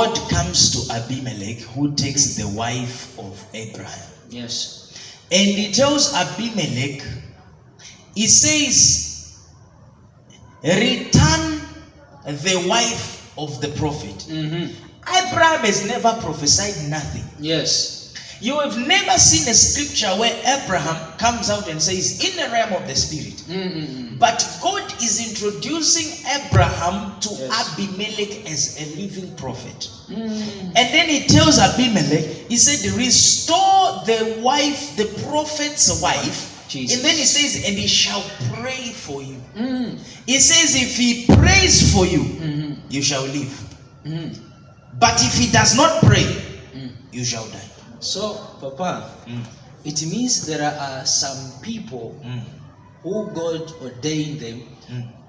God comes to Abimelech, who takes the wife of Abraham. Yes. And he tells Abimelech, he says, return the wife of the prophet. Abraham has never prophesied nothing. Yes. You have never seen a scripture where Abraham comes out and says, in the realm of the spirit. But God is introducing Abraham to Abimelech as a living prophet. And then he tells Abimelech, he said, restore the wife, the prophet's wife. Jesus. And then he says, and he shall pray for you. He says, if he prays for you, you shall live. But if he does not pray, you shall die. So, Papa, it means there are some people who God ordained them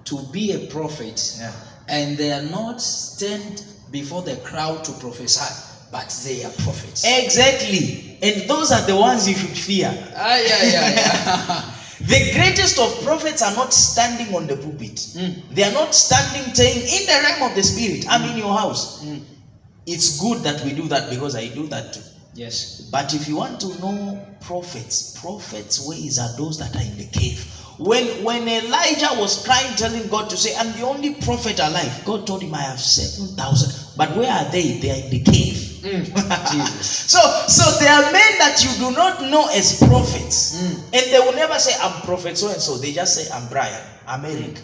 to be a prophet, and they are not stand before the crowd to prophesy, but they are prophets. Exactly. And those are the ones you should fear. The greatest of prophets are not standing on the pulpit. They are not standing saying, in the realm of the spirit, I'm in your house. It's good that we do that, because I do that too. Yes. But if you want to know prophets' ways are those that are in the cave. When Elijah was crying, telling God to say, I'm the only prophet alive, God told him, I have 7,000. But where are they? They are in the cave. Jesus. So there are men that you do not know as prophets. And they will never say, I'm prophet so and so. They just say, I'm Brian, I'm Eric.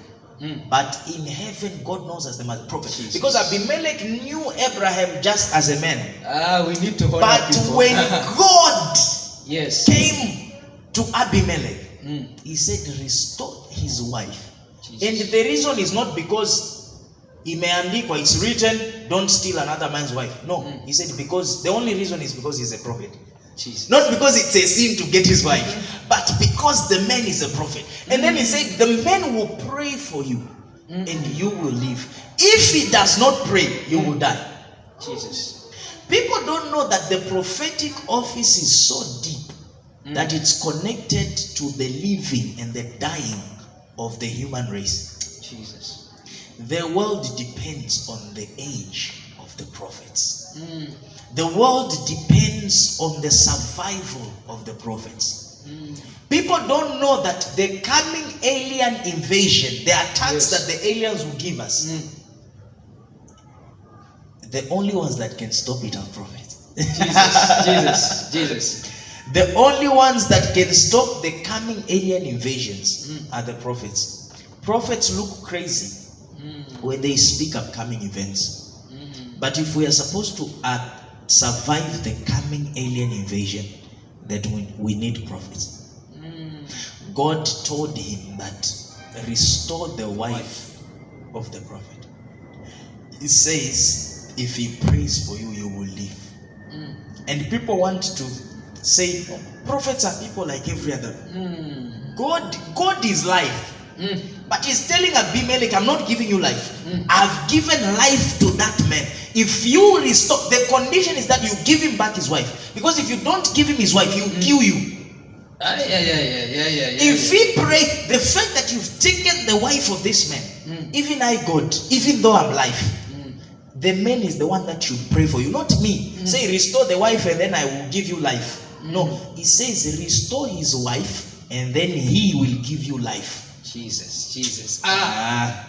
But in heaven, God knows as the prophet. Jesus. Because Abimelech knew Abraham just as a man. We need to honor But people. when God came to Abimelech, he said, restore his wife. Jesus. And the reason is not because imeandikwa, it's written, don't steal another man's wife. No, he said because the only reason is because he's a prophet. Jesus. Not because it's a sin to get his wife, but because the man is a prophet. And then he said, the man will pray for you and you will live. If he does not pray, you will die. Jesus. People don't know that the prophetic office is so deep that it's connected to the living and the dying of the human race. Jesus. The world depends on the age of the prophets. The world depends on the survival of the prophets. People don't know that the coming alien invasion, the attacks that the aliens will give us, the only ones that can stop it are prophets. Jesus. The only ones that can stop the coming alien invasions are the prophets. Prophets look crazy when they speak upcoming events. But if we are supposed to survive the coming alien invasion, that we need prophets. God told him that restore the wife of the prophet. He says, if he prays for you, you will live. And people want to say, prophets are people like every other. God is life. But he's telling Abimelech, I'm not giving you life. I've given life to that man. If you restore, the condition is that you give him back his wife. Because if you don't give him his wife, he will kill you. If he pray, the fact that you've taken the wife of this man, even I, God, even though I'm life, the man is the one that should pray for you, not me. Say, restore the wife and then I will give you life. No, he says, restore his wife and then he will give you life. Jesus.